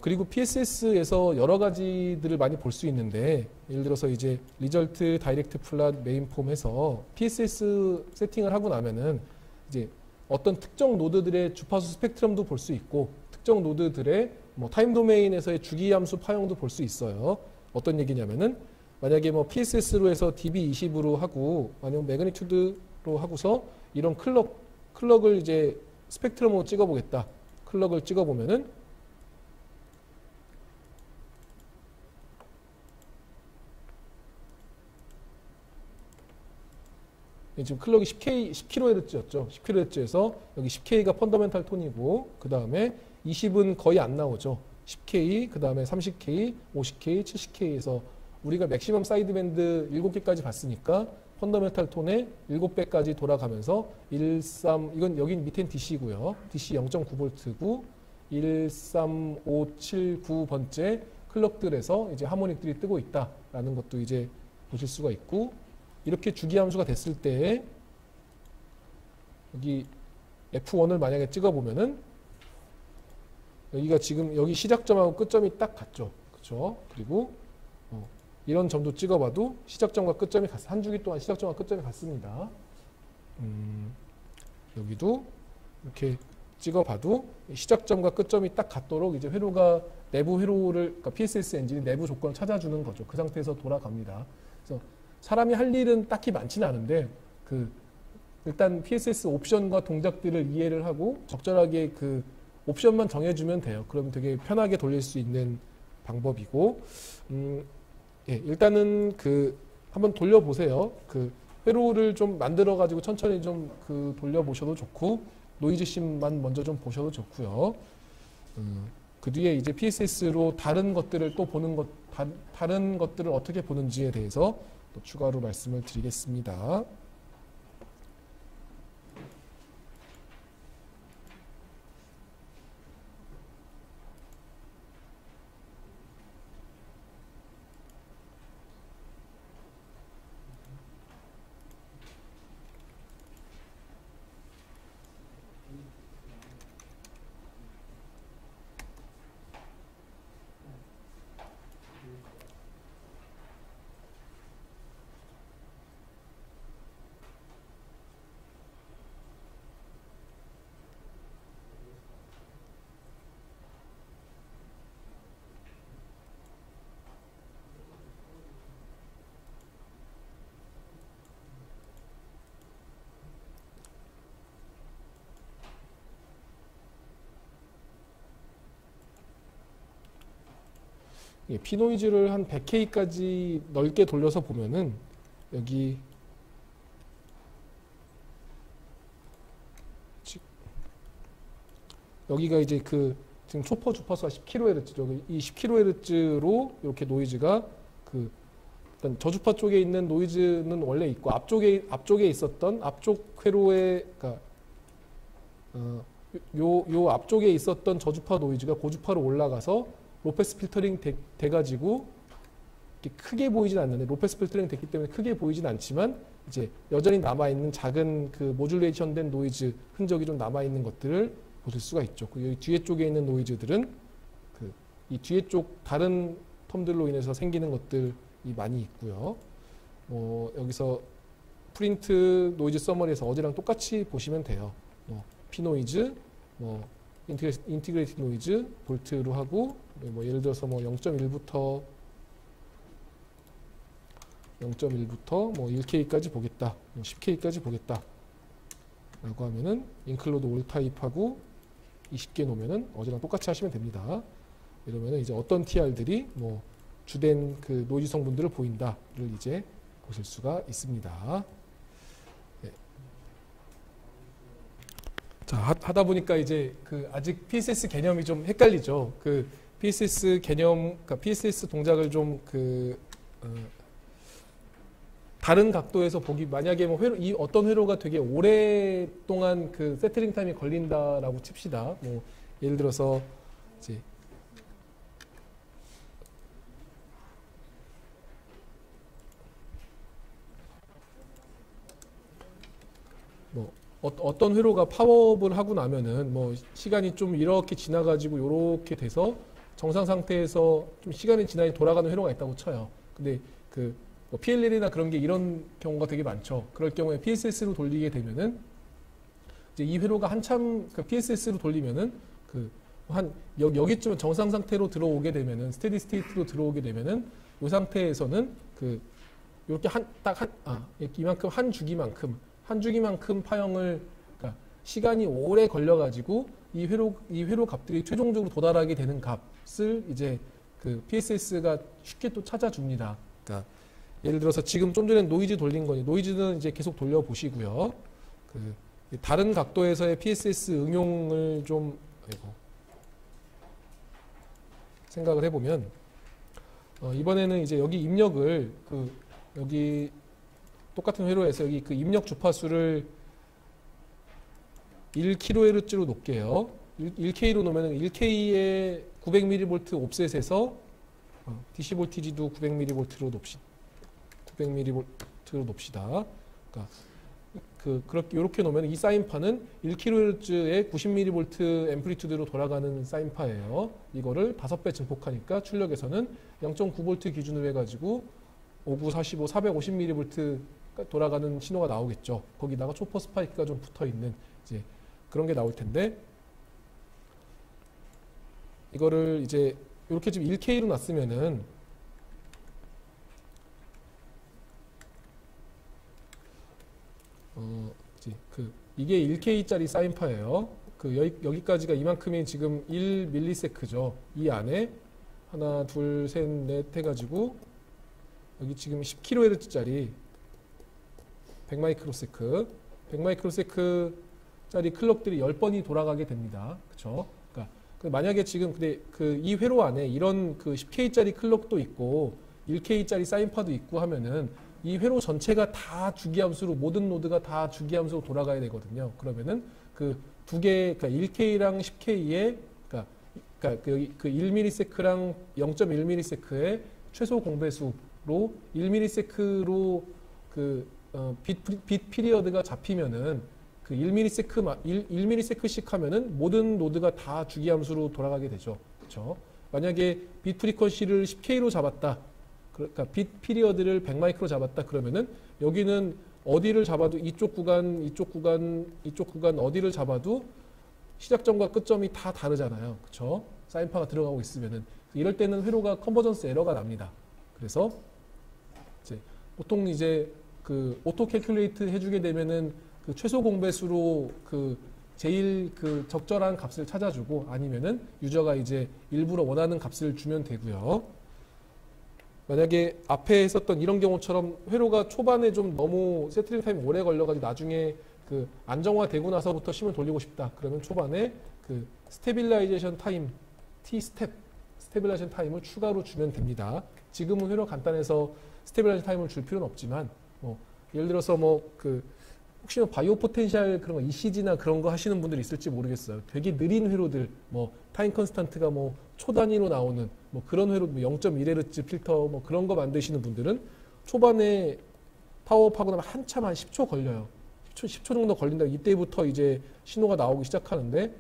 그리고 PSS에서 여러 가지들을 많이 볼 수 있는데, 예를 들어서 이제 리절트 다이렉트 플랫 메인 폼 해서 PSS 세팅을 하고 나면은 이제 어떤 특정 노드들의 주파수 스펙트럼도 볼 수 있고 특정 노드들의 뭐 타임 도메인에서의 주기 함수 파형도 볼 수 있어요. 어떤 얘기냐면은 만약에 뭐 PSS로 해서 DB20으로 하고 아니면 매그니튜드로 하고서 이런 클럭을 이제 스펙트럼으로 찍어보겠다. 클럭을 찍어보면은 지금 클럭이 10kHz였죠. 10kHz에서 여기 10K가 펀더멘탈 톤이고 그 다음에 20은 거의 안 나오죠. 10K, 그 다음에 30K, 50K, 70K에서 우리가 맥시멈 사이드밴드 7개까지 봤으니까 펀더멘탈 톤의 7배까지 돌아가면서 13, 이건 여긴 밑엔 DC고요. DC 0.9V고 13579번째 클럭들에서 이제 하모닉들이 뜨고 있다라는 것도 이제 보실 수가 있고, 이렇게 주기 함수가 됐을 때 여기 F1을 만약에 찍어보면은 여기가 지금 여기 시작점하고 끝점이 딱 같죠. 그렇죠? 그리고 이런 점도 찍어봐도 시작점과 끝점이 한 주기 동안 시작점과 끝점이 같습니다. 여기도 이렇게 찍어봐도 시작점과 끝점이 딱 같도록 이제 회로가 내부 회로를, 그러니까 PSS 엔진이 내부 조건을 찾아주는 거죠. 그 상태에서 돌아갑니다. 그래서 사람이 할 일은 딱히 많지는 않은데 일단 PSS 옵션과 동작들을 이해를 하고 적절하게 그 옵션만 정해주면 돼요. 그럼 되게 편하게 돌릴 수 있는 방법이고, 예, 일단은 한번 돌려보세요. 회로를 좀 만들어 가지고 천천히 좀 돌려보셔도 좋고, 노이즈 심만 먼저 좀 보셔도 좋고요. 그 뒤에 이제 PSS로 다른 것들을 또 다른 것들을 어떻게 보는지에 대해서 또 추가로 말씀을 드리겠습니다. 예, P노이즈를 한 100K까지 넓게 돌려서 보면은 여기 여기가 이제 그 지금 초퍼 주파수가 10kHz죠. 이 10kHz로 이렇게 노이즈가 그 일단 저주파 쪽에 있는 노이즈는 원래 있고 앞쪽에 있었던 앞쪽 회로에 그러니까 요 앞쪽에 있었던 저주파 노이즈가 고주파로 올라가서 로패스 필터링 돼가지고 이렇게 크게 보이진 않는데 로패스 필터링 됐기 때문에 크게 보이진 않지만 이제 여전히 남아 있는 작은 그 모듈레이션된 노이즈 흔적이 좀 남아 있는 것들을 보실 수가 있죠. 여기 뒤에 쪽에 있는 노이즈들은 그 이 뒤에 쪽 다른 텀들로 인해서 생기는 것들이 많이 있고요. 여기서 프린트 노이즈 서머리에서 어제랑 똑같이 보시면 돼요. P 노이즈, 인티그레이티드 노이즈 볼트로 하고 예를 들어서 0.1부터 1K까지 보겠다, 10K까지 보겠다 라고 하면은 인클로드 올 타입하고 20개 놓으면은 어제랑 똑같이 하시면 됩니다. 이러면은 이제 어떤 TR들이 주된 그 노이즈 성분들을 보인다를 이제 보실 수가 있습니다. 네. 자, 하다 보니까 이제 그 아직 PSS 개념이 좀 헷갈리죠. 그 PSS 개념, 그러니까 PSS 동작을 좀 다른 각도에서 보기, 만약에 이 어떤 회로가 되게 오랫동안 그 세트링 타임이 걸린다라고 칩시다. 예를 들어서 이제 어떤 회로가 파워업을 하고 나면은 시간이 좀 이렇게 지나가지고 이렇게 돼서 정상 상태에서 좀 시간이 지나니 돌아가는 회로가 있다고 쳐요. 근데 그 PLL이나 그런 게 이런 경우가 되게 많죠. 그럴 경우에 PSS로 돌리게 되면은 이제 이 회로가 한참 PSS로 돌리면은 여기쯤 정상 상태로 들어오게 되면은 스테디 스테이트로 들어오게 되면은 이 상태에서는 이렇게 이만큼 한 주기만큼 파형을 그러니까 시간이 오래 걸려가지고 이 회로 값들이 최종적으로 도달하게 되는 값을 이제 그 PSS가 쉽게 또 찾아줍니다. 그러니까 예를 들어서 지금 좀 전에 노이즈 돌린 거니 노이즈는 이제 계속 돌려 보시고요. 다른 각도에서의 PSS 응용을 좀 생각을 해보면 이번에는 이제 여기 입력을 여기 똑같은 회로에서 여기 그 입력 주파수를 1kHz로 놓을게요. 1K로 놓으면 1K에 900mV 옵셋에서 DC 볼티지도 900mV로 놓읍시다. 그러니까 그렇게 이렇게 놓으면 이 사인파는 1kHz에 90mV 앰플리튜드로 돌아가는 사인파예요. 이거를 5배 증폭하니까 출력에서는 0.9V 기준으로 해가지고 5945, 450mV 돌아가는 신호가 나오겠죠. 거기다가 초퍼 스파이크가 좀 붙어 있는 이제 그런 게 나올 텐데 이거를 이제 이렇게 지금 1K로 놨으면은 이게 1K짜리 사인파예요. 여기까지가 이만큼이 지금 1ms죠. 이 안에 하나, 둘, 셋, 넷 해가지고 여기 지금 10kHz짜리 100마이크로세크짜리 클럭들이 10번이 돌아가게 됩니다. 그렇죠? 그러니까 만약에 지금 근데 이 회로 안에 이런 10K짜리 클럭도 있고 1K짜리 사인파도 있고 하면은 이 회로 전체가 다 주기함수로 모든 노드가 다 주기함수로 돌아가야 되거든요. 그러면은 두 개, 그러니까 1K랑 10K에 그러니까 여기 1ms랑 0.1ms의 최소 공배수로 1ms로 빛 피리어드가 잡히면은 1ms씩 하면은 모든 노드가 다 주기함수로 돌아가게 되죠. 그렇죠? 만약에 빛 프리퀀시를 10K로 잡았다. 그러니까 빛 피리어드를 100마이크로 잡았다 그러면은 여기는 어디를 잡아도 이쪽 구간 어디를 잡아도 시작점과 끝점이 다 다르잖아요. 그렇죠? 사인파가 들어가고 있으면은 이럴 때는 회로가 컨버전스 에러가 납니다. 그래서 이제 보통 이제 오토 캘큘레이트 해주게 되면은 최소 공배수로 제일 적절한 값을 찾아주고 아니면은 유저가 이제 일부러 원하는 값을 주면 되고요. 만약에 앞에 했었던 이런 경우처럼 회로가 초반에 좀 너무 세트링 타임이 오래 걸려가지고 나중에 안정화되고 나서부터 심을 돌리고 싶다. 그러면 초반에 스테빌라이제이션 타임, T-스텝, 스테빌라이제이션 타임을 추가로 주면 됩니다. 지금은 회로 간단해서 스테빌라이제이션 타임을 줄 필요는 없지만, 예를 들어서 혹시 바이오 포텐셜 그런 거 ECG나 그런 거 하시는 분들이 있을지 모르겠어요. 되게 느린 회로들, 타임 컨스탄트가 초 단위로 나오는 그런 회로, 0.1Hz 필터 그런 거 만드시는 분들은 초반에 파워업하고 나면 한참 한 10초 걸려요. 10초 정도 걸린다. 이때부터 이제 신호가 나오기 시작하는데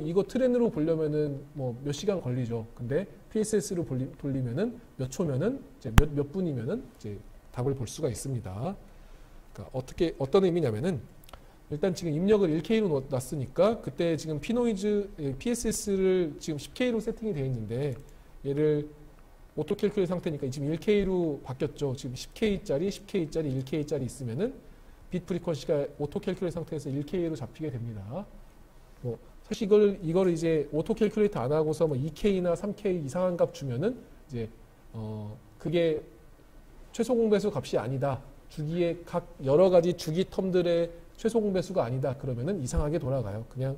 이거 트렌으로 보려면은 몇 시간 걸리죠. 근데 PSS로 돌리면은 몇 초면은 이제 몇 분이면은 이제 답을 볼 수가 있습니다. 그러니까 어떤 의미냐면은 일단 지금 입력을 1K로 놨으니까 그때 지금 PSS를 지금 10K로 세팅이 되어 있는데 얘를 오토 캘큘레이터 상태니까 지금 1K로 바뀌었죠. 지금 10K짜리, 10K짜리, 1K짜리 있으면은 빗 프리퀀시가 오토 캘큘레이터 상태에서 1K로 잡히게 됩니다. 사실 이걸 이제 오토 캘큘레이터 안 하고서 2K나 3K 이상한 값 주면은 이제 그게 최소 공배수 값이 아니다. 주기의 각 여러 가지 주기 텀들의 최소 공배수가 아니다. 그러면은 이상하게 돌아가요. 그냥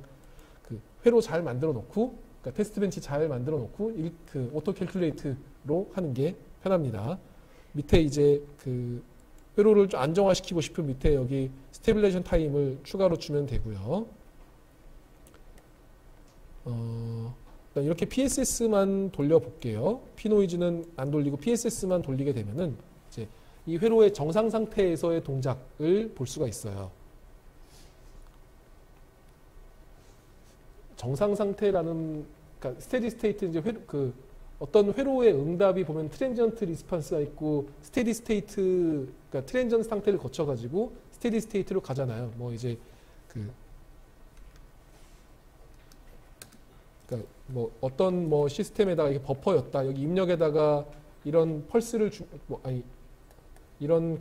회로 잘 만들어 놓고, 그러니까 테스트 벤치 잘 만들어 놓고 오토 캘큘레이트로 하는 게 편합니다. 밑에 이제 회로를 좀 안정화시키고 싶은 밑에 여기 스테빌레이션 타임을 추가로 주면 되고요. 이렇게 PSS만 돌려볼게요. P노이즈는 안 돌리고 PSS만 돌리게 되면은 이제 이 회로의 정상 상태에서의 동작을 볼 수가 있어요. 정상 상태라는, 그러니까 스테디 스테이트 이제 어떤 회로의 응답이 보면 트랜지언트 리스판스가 있고 스테디 스테이트, 그러니까 트랜지언트 상태를 거쳐가지고 스테디 스테이트로 가잖아요. 이제 그러니까 어떤 시스템에다가 이게 버퍼였다. 여기 입력에다가 이런 펄스를 이런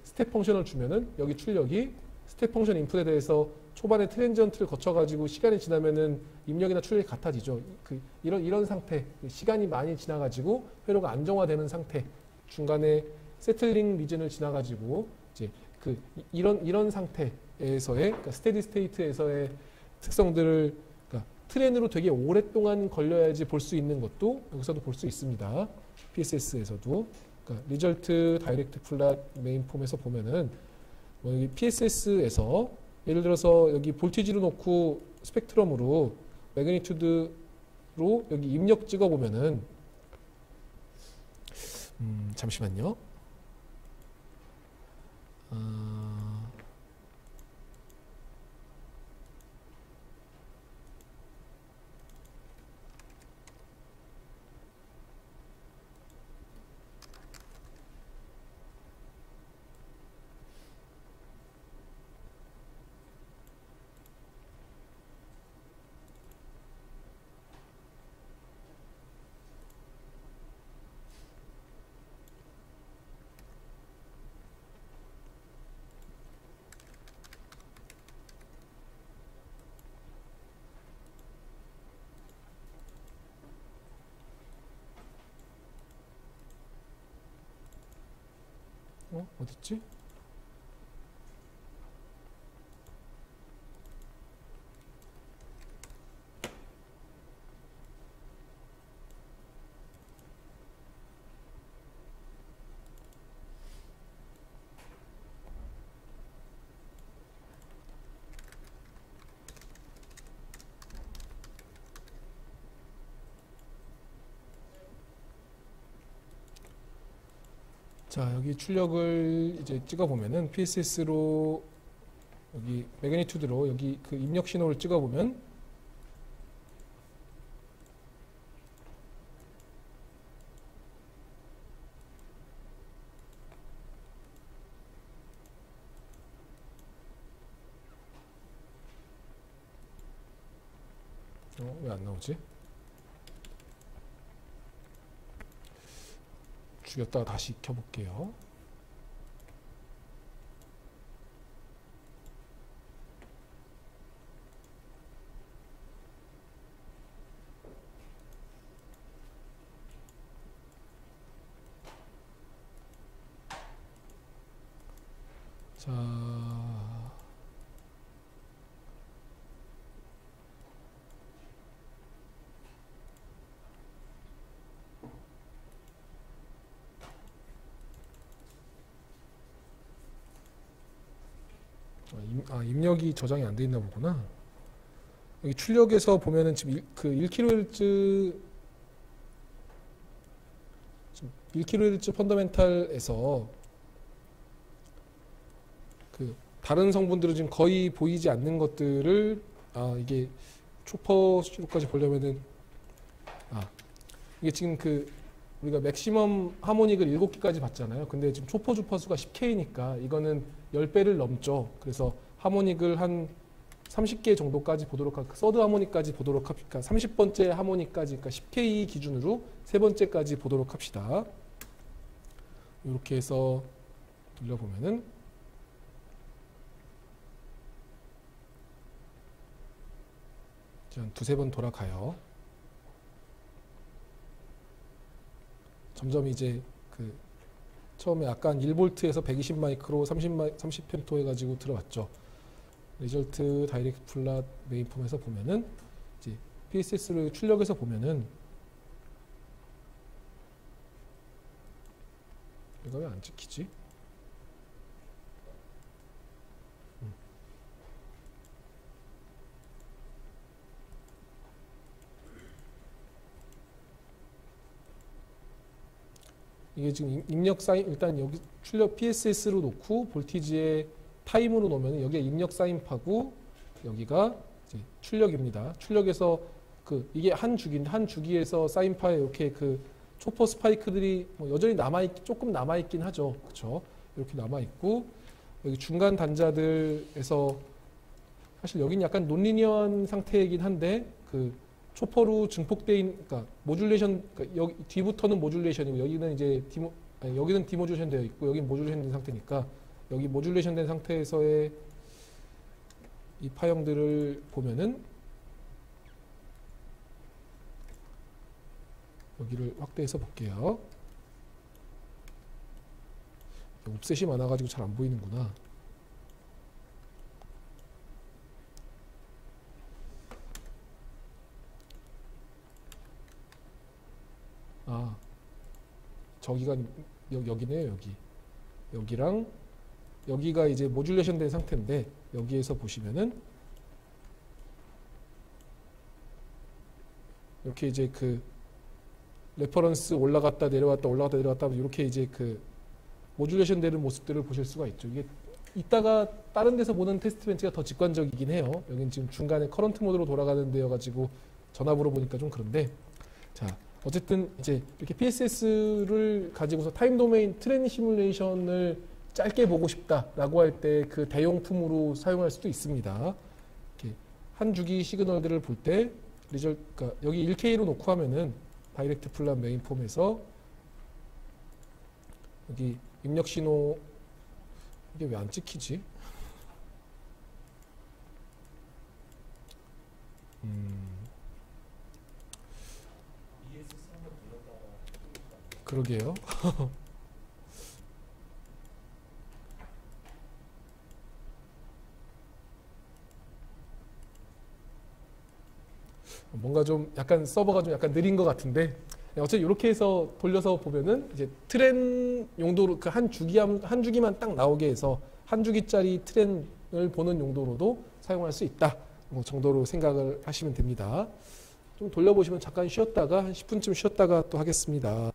스텝 펑션을 주면은 여기 출력이 스텝 펑션 인풋에 대해서 초반에 트랜지언트를 거쳐가지고 시간이 지나면은 입력이나 출력이 같아지죠. 이런 상태, 시간이 많이 지나가지고 회로가 안정화되는 상태, 중간에 세틀링 리전을 지나가지고 이제 이런 상태에서의, 그러니까 스테디 스테이트에서의 특성들을 트렌으로 되게 오랫동안 걸려야지 볼 수 있는 것도 여기서도 볼 수 있습니다. PSS에서도. 그러니까 리절트 다이렉트 플랫 메인 폼에서 보면은 여기 PSS에서 예를 들어서 여기 볼티지로 놓고 스펙트럼으로 매그니튜드로 여기 입력 찍어 보면은 잠시만요. 어딨지? 자, 여기 출력을 이제 찍어 보면은 PSS로 여기 매그니튜드로 여기 입력 신호를 찍어 보면 왜 안 나오지? 죽였다가 다시 켜볼게요. 자, 입력이 저장이 안 돼 있나 보구나. 여기 출력에서 보면은 지금 그 1kHz 1kHz 펀더멘탈에서 그 다른 성분들은 지금 거의 보이지 않는 것들을 이게 초퍼 수준까지 보려면은 이게 지금 그 우리가 맥시멈 하모닉을 7개까지 봤잖아요. 근데 지금 초퍼 주파수가 10K니까 이거는 10배를 넘죠. 그래서 하모닉을 한 30개 정도까지 보도록 할까, 서드 하모닉까지 보도록 합시다. 30번째 하모닉까지, 그러니까 10K 기준으로 세 번째까지 보도록 합시다. 이렇게 해서 돌려보면은 한 두세 번 돌아가요. 점점 이제 그 처음에 약간 1볼트에서 120 마이크로 30 펜토 해가지고 들어왔죠. 리절트 다이렉트 플랫 메인폼에서 보면은 이제 PSS를 출력해서 보면은 이거 왜 안 찍히지? 이게 지금 입력 사인, 일단 여기 출력 PSS로 놓고 볼티지에 타임으로 놓으면 여기에 입력 사인파고 여기가 이제 출력입니다. 출력에서 그 이게 한 주기에서 사인파에 이렇게 그 초퍼 스파이크들이 뭐 여전히 조금 남아있긴 하죠. 그렇죠? 이렇게 남아있고 여기 중간 단자들에서 사실 여기는 약간 논리니어한 상태이긴 한데 그 초퍼로 증폭되어 있는, 그러니까 모듈레이션, 그러니까 여기 뒤부터는 모듈레이션이고 여기는 이제 여기는 디모듈레이션 되어 있고 여기는 모듈레이션 된 상태니까 여기 모듈레이션 된 상태에서의 이 파형들을 보면은 여기를 확대해서 볼게요. 옵셋이 많아가지고 잘 안 보이는구나. 저기가 여기네요. 여기랑 여기가 이제 모듈레이션 된 상태인데 여기에서 보시면은 이렇게 이제 그 레퍼런스 올라갔다 내려왔다 올라갔다 내려왔다 이렇게 이제 그 모듈레이션 되는 모습들을 보실 수가 있죠. 이게 이따가 다른 데서 보는 테스트 벤치가 더 직관적이긴 해요. 여기는 지금 중간에 커런트 모드로 돌아가는 데여 가지고 전압으로 보니까 좀 그런데, 자 어쨌든 이제 이렇게 PSS를 가지고서 타임 도메인 트레이닝 시뮬레이션을 짧게 보고 싶다라고 할 때 그 대용품으로 사용할 수도 있습니다. 이렇게 한 주기 시그널들을 볼 때 그러니까 여기 1K로 놓고 하면은 다이렉트 플랫 메인폼에서 여기 입력 신호 이게 왜 안 찍히지? 그러게요. 뭔가 좀 약간 서버가 좀 약간 느린 것 같은데 어차피 이렇게 해서 돌려서 보면은 이제 트렌 용도로 그 한 주기만 딱 나오게 해서 한 주기짜리 트렌을 보는 용도로도 사용할 수 있다 뭐 정도로 생각을 하시면 됩니다. 좀 돌려보시면 잠깐 쉬었다가 한 10분쯤 쉬었다가 또 하겠습니다.